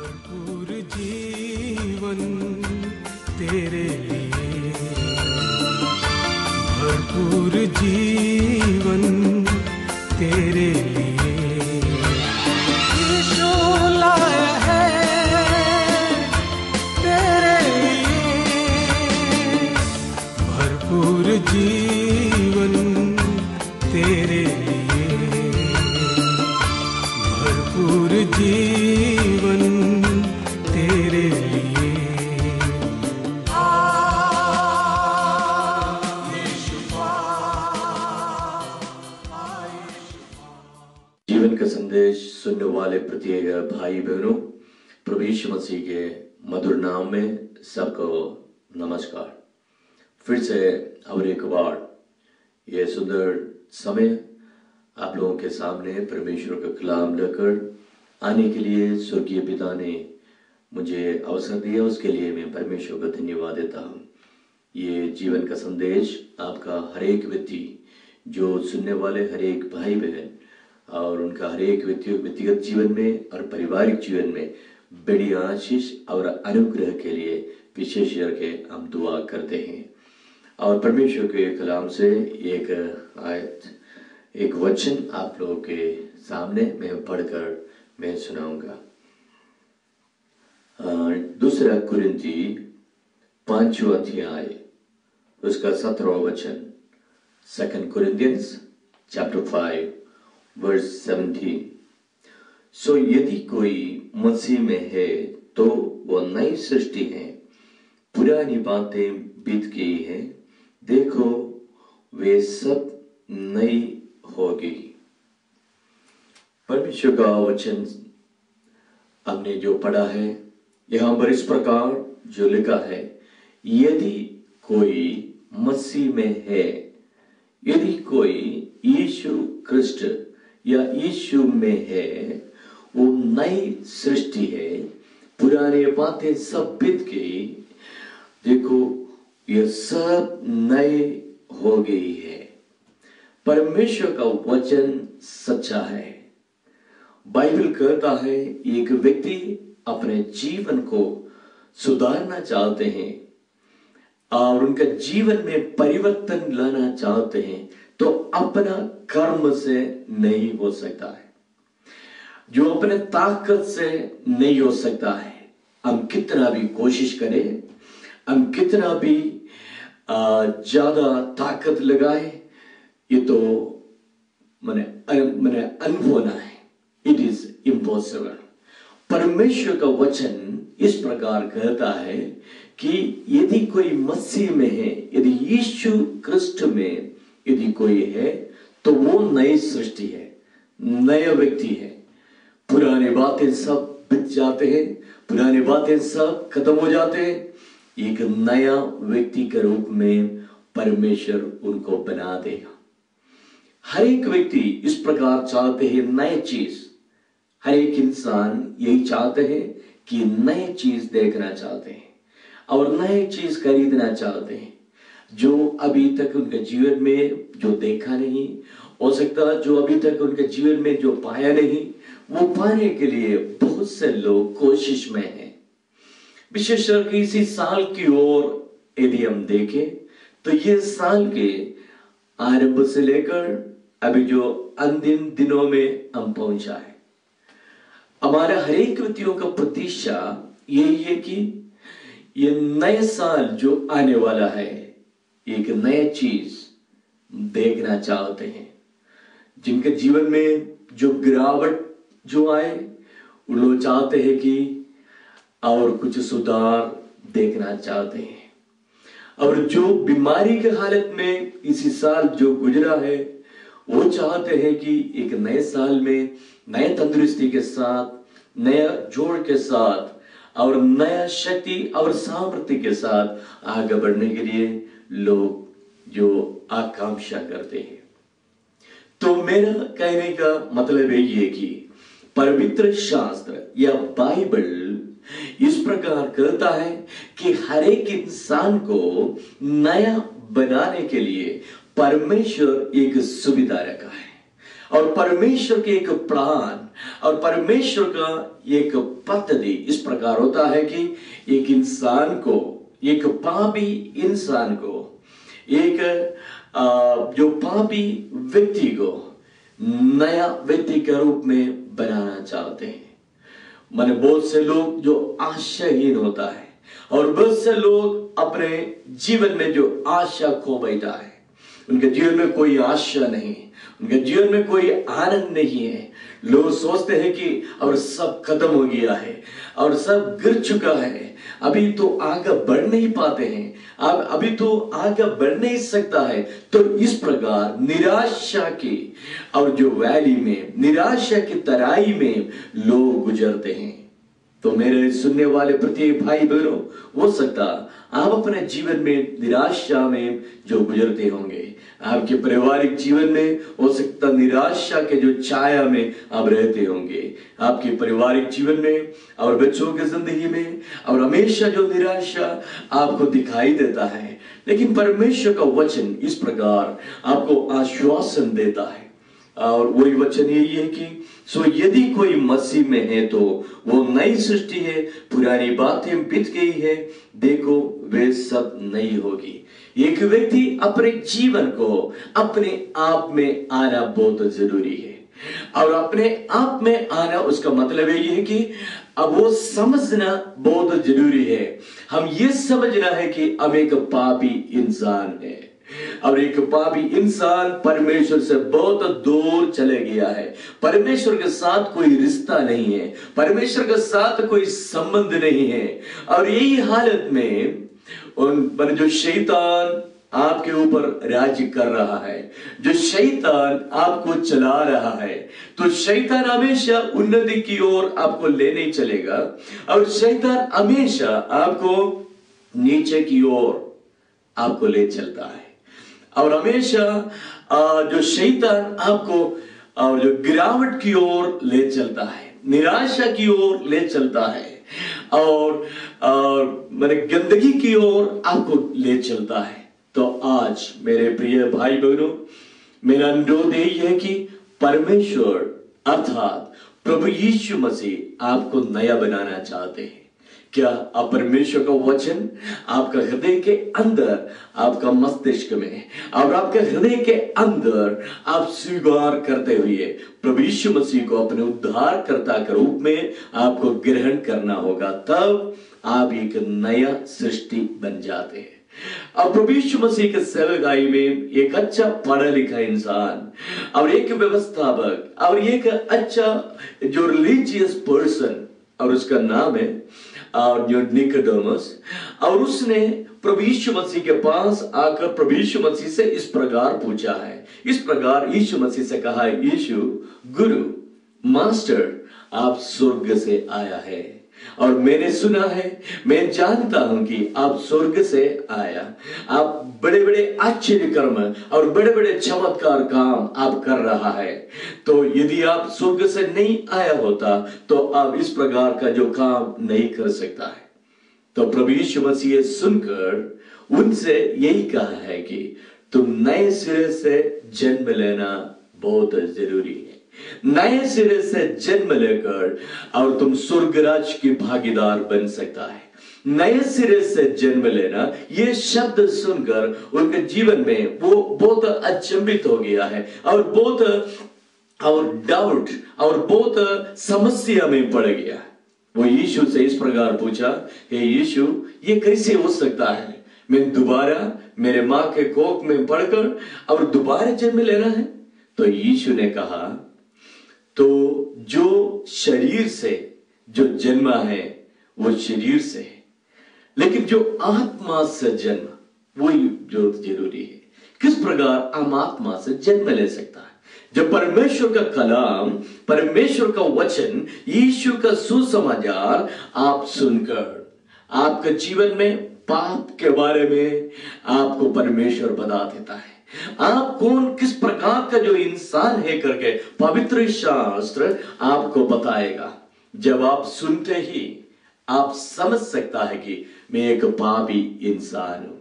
भरपूर जीवन तेरे लिए, भरपूर जीवन तेरे लिए यीशु लाया है तेरे लिए, भरपूर जीवन तेरे लिए, भरपूर जीवन तेरे लिए। जीवन का संदेश सुनने वाले प्रत्येक भाई बहनों, प्रभु यीशु मसीह के मधुर नाम में सबको नमस्कार। फिर से और एक बार यह सुंदर समय आप लोगों के सामने परमेश्वर का कलाम लेकर आने के लिए स्वर्गीय पिता ने मुझे अवसर दिया, उसके लिए मैं परमेश्वर का धन्यवाद देता हूँ। ये जीवन का संदेश आपका हर एक व्यक्ति, जो सुनने वाले हर एक भाई बहन और उनका हर एक व्यक्तिगत जीवन में और पारिवारिक जीवन में बड़ी आशीष और अनुग्रह के लिए विशेष करके हम दुआ करते हैं। और परमेश्वर के कलाम से एक आयत, एक वचन आप लोगों के सामने मैं पढ़कर मैं सुनाऊंगा। 2 कुरिन्थी 5वां अध्याय उसका 17वां वचन, 2 Corinthians chapter 5 verse 17। सो यदि कोई मसीह में है तो वह नई सृष्टि है, पुरानी बातें बीत गई हैं, देखो वे सब नई होगी। परमेश्वर का वचन हमने जो पढ़ा है, यहां पर इस प्रकार जो लिखा है, यदि कोई मसीह में है, यदि कोई यीशु ख्रिस्ट या यीशु में है, वो नई सृष्टि है, पुरानी बातें सब बीत गई, देखो ये सब नए हो गई है। परमेश्वर का वचन सच्चा है। बाइबल कहता है एक व्यक्ति अपने जीवन को सुधारना चाहते हैं और उनका जीवन में परिवर्तन लाना चाहते हैं तो अपना कर्म से नहीं हो सकता है, जो अपने ताकत से नहीं हो सकता है। हम कितना भी कोशिश करें, हम कितना भी ज्यादा ताकत लगाए, ये तो मैंने अनुभव ना है, इट इज इम्पॉसिबल। परमेश्वर का वचन इस प्रकार कहता है कि यदि कोई मसीह में है, यदि यीशु ख्रिस्ट में यदि कोई है तो वो नई सृष्टि है, नया व्यक्ति है। पुरानी बातें सब बीत जाते हैं, पुरानी बातें सब खत्म हो जाते हैं, एक नया व्यक्ति के रूप में परमेश्वर उनको बना देगा। हर एक व्यक्ति इस प्रकार चाहते हैं नई चीज, हर एक इंसान यही चाहते हैं कि नई चीज देखना चाहते हैं और नई चीज खरीदना चाहते हैं, जो अभी तक उनके जीवन में जो देखा नहीं हो सकता, जो अभी तक उनके जीवन में जो पाया नहीं, वो पाने के लिए बहुत से लोग कोशिश में हैं। विशेषकर इसी साल की ओर यदि हम देखें तो ये साल के आरंभ से लेकर अभी जो अंतिम दिनों में हम पहुंचा है, हमारा हर एक व्यक्तियों का प्रतीक्षा यही है कि ये नए साल जो आने वाला है, एक नया चीज देखना चाहते हैं। जिनके जीवन में जो गिरावट जो आए, वो लोग चाहते हैं कि और कुछ सुधार देखना चाहते हैं, और जो बीमारी के हालत में इसी साल जो गुजरा है, वो चाहते हैं कि एक नए साल में नए तंदुरुस्ती के साथ, नया जोड़ के साथ और नया शक्ति और सामर्थ्य के साथ आगे बढ़ने के लिए लोग जो आकांक्षा करते हैं। तो मेरा कहने का मतलब यही है कि पवित्र शास्त्र या बाइबल इस प्रकार कहता है कि हर एक इंसान को नया बनाने के लिए परमेश्वर एक सुविधा रखा है। और परमेश्वर के एक प्लान और परमेश्वर का एक पद्धति इस प्रकार होता है कि एक इंसान को, एक पापी इंसान को, एक जो पापी व्यक्ति को नया व्यक्ति के रूप में बनाना चाहते हैं। माने बहुत से लोग जो आशाहीन होता है और बहुत से लोग अपने जीवन में जो आशा खो बैठा है, उनके जीवन में कोई आशा नहीं, उनके जीवन में कोई आनंद नहीं है। लोग सोचते हैं कि और सब खत्म हो गया है और सब गिर चुका है, अभी तो आगे बढ़ नहीं पाते हैं, अब अभी तो आगे बढ़ नहीं सकता है। तो इस प्रकार निराशा की और जो वैली में, निराशा की तराई में लोग गुजरते हैं। तो मेरे सुनने वाले प्रत्येक भाई बहनों, हो सकता आप अपने जीवन में निराशा में जो गुजरते होंगे, आपके पारिवारिक जीवन में हो सकता निराशा के जो छाया में आप रहते होंगे, आपके पारिवारिक जीवन में और बच्चों की जिंदगी में, और हमेशा जो निराशा आपको दिखाई देता है। लेकिन परमेश्वर का वचन इस प्रकार आपको आश्वासन देता है, और वही वचन यही है कि सो यदि कोई मसीह में है तो वो नई सृष्टि है, पुरानी बातें बीत गई है, देखो वे सब नई होगी। एक व्यक्ति अपने जीवन को अपने आप में आना बहुत जरूरी है, और अपने आप में आना उसका मतलब ये है कि अब वो समझना बहुत जरूरी है। हम ये समझना है कि हम एक पापी इंसान है, और एक पापी इंसान परमेश्वर से बहुत दूर चले गया है। परमेश्वर के साथ कोई रिश्ता नहीं है, परमेश्वर के साथ कोई संबंध नहीं है। और यही हालत में पर जो शैतान आपके ऊपर राज्य कर रहा है, जो शैतान आपको चला रहा है, तो शैतान हमेशा उन्नति की ओर आपको ले नहीं चलेगा, और शैतान हमेशा आपको नीचे की ओर आपको ले चलता है। और हमेशा जो शैतान आपको और जो गिरावट की ओर ले चलता है, निराशा की ओर ले चलता है, और मैंने गंदगी की ओर आपको ले चलता है। तो आज मेरे प्रिय भाई बहनों, मेरा अनुरोध यही है कि परमेश्वर अर्थात प्रभु यीशु मसीह आपको नया बनाना चाहते हैं। क्या आप परमेश्वर का वचन आपका हृदय के अंदर, आपका मस्तिष्क में और आपके हृदय के अंदर आप स्वीकार करते हुए प्रभु यीशु मसीह को अपने उद्धारकर्ता के रूप में आपको ग्रहण करना होगा, तब आप एक नया सृष्टि बन जाते हैं। अब प्रभु यीशु मसीह के सेवकाई में एक अच्छा पढ़ा लिखा इंसान और एक व्यवस्थापक और एक अच्छा जो रिलीजियस पर्सन, और उसका नाम है और जो निकोदेमस, और उसने प्रभु यीशु मसीह के पास आकर प्रभु यीशु मसीह से इस प्रकार पूछा है, इस प्रकार यीशु मसीह से कहा है, यीशु गुरु मास्टर आप स्वर्ग से आया है, और मैंने सुना है, मैं जानता हूं कि आप स्वर्ग से आया, आप बड़े बड़े आश्चर्य कर्म और बड़े बड़े चमत्कार काम आप कर रहा है। तो यदि आप स्वर्ग से नहीं आया होता तो आप इस प्रकार का जो काम नहीं कर सकता है। तो प्रभु यीशु मसीह सुनकर उनसे यही कहा है कि तुम नए सिरे से जन्म लेना बहुत जरूरी है। नए सिरे से जन्म लेकर और तुम स्वर्ग राज्य की भागीदार बन सकता है। नए सिरे से जन्म लेना, ये शब्द सुनकर उनके जीवन में वो बहुत अचंभित हो गया है और बहुत और डाउट और बहुत समस्या में पड़ गया। वो यीशु से इस प्रकार पूछा, हे यीशु ये कैसे हो सकता है, मैं दोबारा मेरे माँ के कोख में पड़कर और दोबारा जन्म लेना है? तो यीशु ने कहा, तो जो शरीर से जो जन्मा है वो शरीर से है, लेकिन जो आत्मा से जन्म वही जो जरूरी है। किस प्रकार हम आत्मा से जन्म ले सकता है? जब परमेश्वर का कलाम, परमेश्वर का वचन, यीशु का सुसमाचार आप सुनकर आपके जीवन में पाप के बारे में आपको परमेश्वर बता देता है, आप कौन किस प्रकार का जो इंसान है करके पवित्र शास्त्र आपको बताएगा। जब आप सुनते ही आप समझ सकता है कि मैं एक पापी इंसान हूं,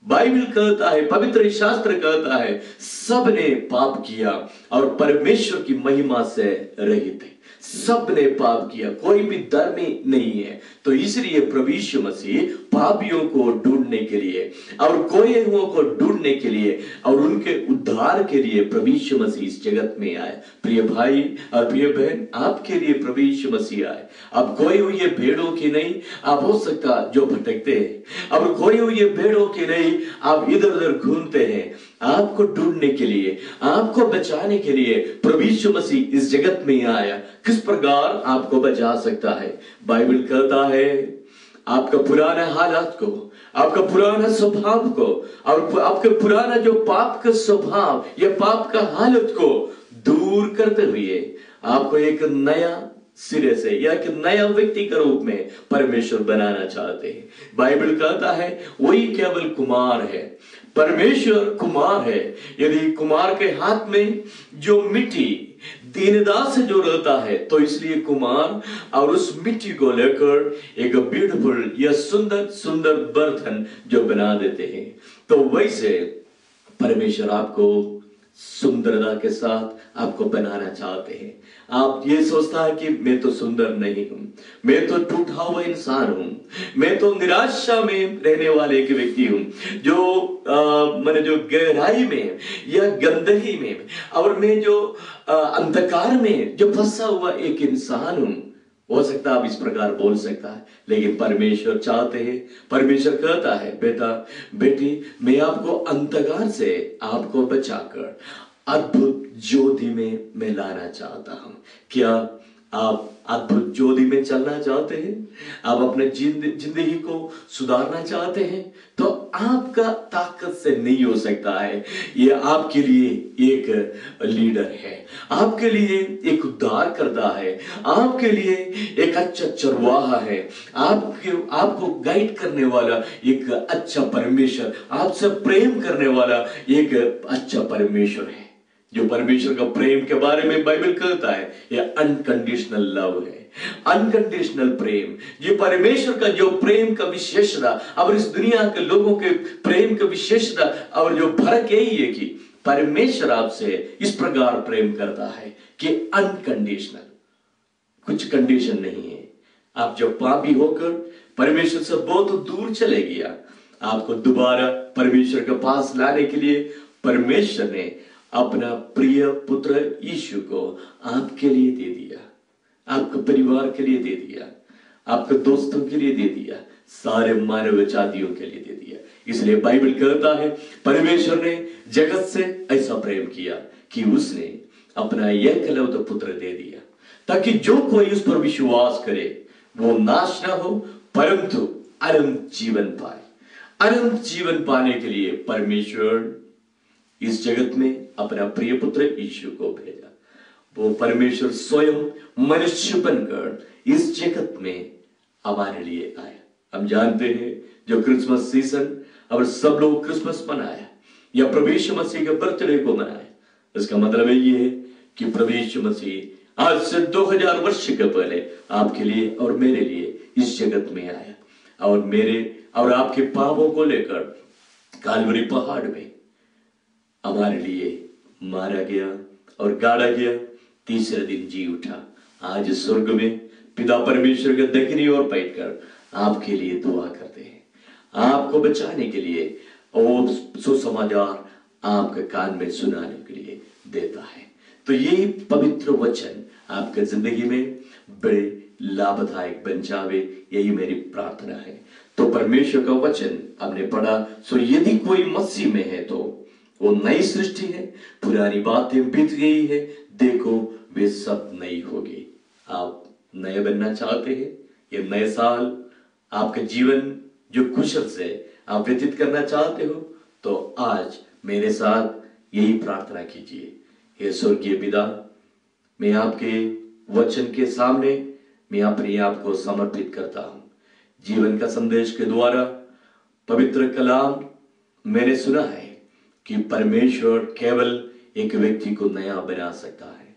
बाइबल कहता है, पवित्र शास्त्र कहता है, सबने पाप किया और परमेश्वर की महिमा से रहित है। सबने पाप किया, कोई भी धर्मी नहीं है। तो इसलिए प्रभु यीशु मसीह पापियों को ढूंढने के लिए और खोए हुओं को ढूंढने के लिए और उनके उद्धार के लिए प्रभु यीशु मसीह इस जगत में आए। प्रिय भाई और प्रिय बहन, आपके लिए प्रभु यीशु मसीह आए। अब खोई हुई भेड़ों की नहीं, आप हो सकता जो भटकते हैं, अब खोई हुई भेड़ों की नहीं, आप इधर उधर घूमते हैं। आपको ढूंढने के लिए, आपको बचाने के लिए प्रभु यीशु मसीह इस जगत में आया। किस प्रकार आपको बचा सकता है? बाइबल कहता है आपका पुराना हालात को, आपका पुराना स्वभाव को और आपका पुराना जो पाप का स्वभाव या पाप का हालत को दूर करते हुए आपको एक नया सिरे से या एक नया व्यक्ति के रूप में परमेश्वर बनाना चाहते हैं। बाइबल कहता है वही केवल कुमार है, परमेश्वर कुमार है। यदि कुमार के हाथ में जो मिट्टी दीनदास से जो रहता है, तो इसलिए कुमार और उस मिट्टी को लेकर एक ब्यूटीफुल या सुंदर सुंदर बर्तन जो बना देते हैं। तो वैसे परमेश्वर आपको सुंदरता के साथ आपको बनाना चाहते हैं। आप ये सोचता है कि मैं तो सुंदर नहीं हूं, मैं तो टूटा हुआ इंसान हूं, मैं तो निराशा में रहने वाले एक व्यक्ति हूं, जो मैंने जो गहराई में या गंदगी में और मैं जो अंधकार में जो फंसा हुआ एक इंसान हूं। हो सकता है आप इस प्रकार बोल सकता है, लेकिन परमेश्वर चाहते हैं, परमेश्वर कहता है बेटा बेटी मैं आपको अंधकार से आपको बचाकर अद्भुत ज्योति में मैं लाना चाहता हूं। क्या आप अद्भुत ज्योति में चलना चाहते हैं? आप अपने जिंदगी को सुधारना चाहते हैं? तो आपका ताकत से नहीं हो सकता है। ये आपके लिए एक लीडर है, आपके लिए एक उद्धार करता है, आपके लिए एक अच्छा चरवाहा है, आपको गाइड करने वाला एक अच्छा परमेश्वर, आपसे प्रेम करने वाला एक अच्छा परमेश्वर है। जो परमेश्वर का प्रेम के बारे में बाइबल कहता है ये अनकंडीशनल लव है, अनकंडीशनल प्रेम। ये परमेश्वर का जो प्रेम का विशेषता और इस दुनिया के लोगों के प्रेम का विशेषता और जो फर्क यही है कि परमेश्वर आपसे इस प्रकार प्रेम करता है कि अनकंडीशनल, कुछ कंडीशन नहीं है। आप जब पापी होकर परमेश्वर से बहुत दूर चले गया, आपको दोबारा परमेश्वर के पास लाने के लिए परमेश्वर ने अपना प्रिय पुत्र यीशु को आपके लिए दे दिया, आपके परिवार के लिए दे दिया, आपके दोस्तों के लिए दे दिया, सारे मानव जातियों के लिए दे दिया। इसलिए बाइबल कहता है परमेश्वर ने जगत से ऐसा प्रेम किया कि उसने अपना एकलौता पुत्र दे दिया, ताकि जो कोई उस पर विश्वास करे वो नाश ना हो परंतु अनंत जीवन पाए। अनंत जीवन पाने के लिए परमेश्वर इस जगत में अपना प्रिय पुत्र यीशु को भेजा। वो परमेश्वर स्वयं मनुष्य बनकर इस जगत में हमारे लिए आया। हम जानते हैं जो क्रिसमस सीजन और सब लोग क्रिसमस मनाया या प्रभु यीशु मसीह के बर्थडे को मनाया, इसका मतलब ये है कि प्रभु यीशु मसीह आज से 2000 वर्ष के पहले आपके लिए और मेरे लिए इस जगत में आया और मेरे और आपके पापों को लेकर कालवरी पहाड़ में हमारे लिए मारा गया और गाड़ा गया, तीसरे दिन जी उठा। आज स्वर्ग में पिता परमेश्वर के दक्षिणी ओर बैठकर आपके लिए दुआ करते हैं, आपको बचाने के लिए और सुसमाचार आपके कान में सुनाने के लिए देता है। तो यही पवित्र वचन आपके जिंदगी में बड़े लाभदायक बन जावे, यही मेरी प्रार्थना है। तो परमेश्वर का वचन हमने पढ़ा, सो यदि कोई मसीह में है तो वो नई सृष्टि है, पुरानी बातें बीत गई है, देखो वे सब नई होगी। आप नए बनना चाहते हैं? ये नए साल आपके जीवन जो कुशल से आप व्यतीत करना चाहते हो, तो आज मेरे साथ यही प्रार्थना कीजिए। हे स्वर्गीय पिता, मैं आपके वचन के सामने मैं अपने आप को समर्पित करता हूं। जीवन का संदेश के द्वारा पवित्र कलाम मैंने सुना है कि परमेश्वर केवल एक व्यक्ति को नया बना सकता है।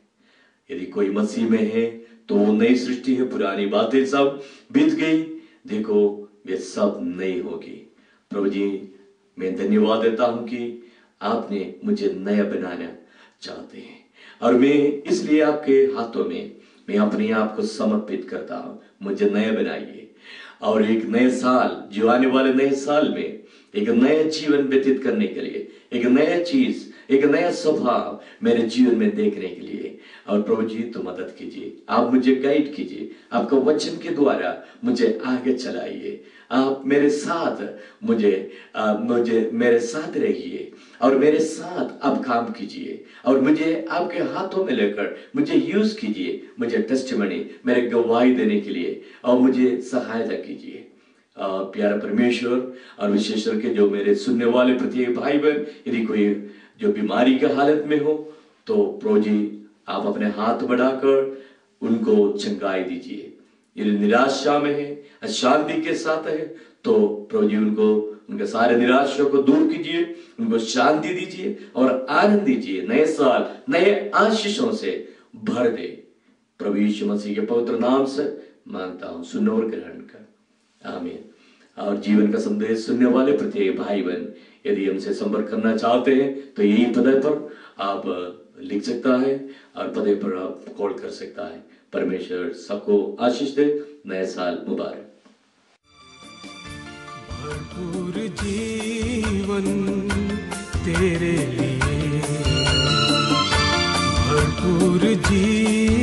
यदि कोई मसीह में है तो वो नई सृष्टि है, पुरानी बातें सब बीत गई, देखो वे सब नई होगी। प्रभु जी, मैं धन्यवाद देता हूं कि आपने मुझे नया बनाना चाहते हैं, और मैं इसलिए आपके हाथों में मैं अपने आप को समर्पित करता हूं। मुझे नया बनाइए, और एक नए साल, जो आने वाले नए साल में एक नया जीवन व्यतीत करने के लिए, एक नया चीज, एक नया स्वभाव मेरे जीवन में देखने के लिए, और प्रभु जी तो मदद कीजिए, आप मुझे गाइड कीजिए, आपका वचन के द्वारा मुझे आगे चलाइए, आप मेरे साथ मुझे मेरे साथ रहिए, और मेरे साथ आप काम कीजिए, और मुझे आपके हाथों में लेकर मुझे यूज कीजिए, मुझे टेस्टिमनी, मेरे गवाही देने के लिए, और मुझे सहायता कीजिए। प्यारा परमेश्वर, और विशेष करके जो मेरे सुनने वाले प्रत्येक भाई बहन, यदि कोई जो बीमारी के हालत में हो, तो प्रभु जी आप अपने हाथ बढ़ाकर उनको चंगाई दीजिए। यदि निराशा में है, अशांति के साथ है, तो प्रभु जी उनको, उनके सारे निराशा को दूर कीजिए, उनको शांति दीजिए और आनंद दीजिए। नए साल नए आशीषों से भर दे। प्रभु यीशु मसीह के पवित्र नाम से मांगता हूं, सुनो और ग्रहण कर, आमीन। और जीवन का संदेश सुनने वाले प्रत्येक भाई बहन यदि हमसे संपर्क करना चाहते हैं, तो यही पते पर आप लिख सकता है, और पते पर आप कॉल कर सकता है। परमेश्वर सबको आशीष दे। नए साल मुबारक। भरपूर जीवन तेरे लिए, भरपूर जीवन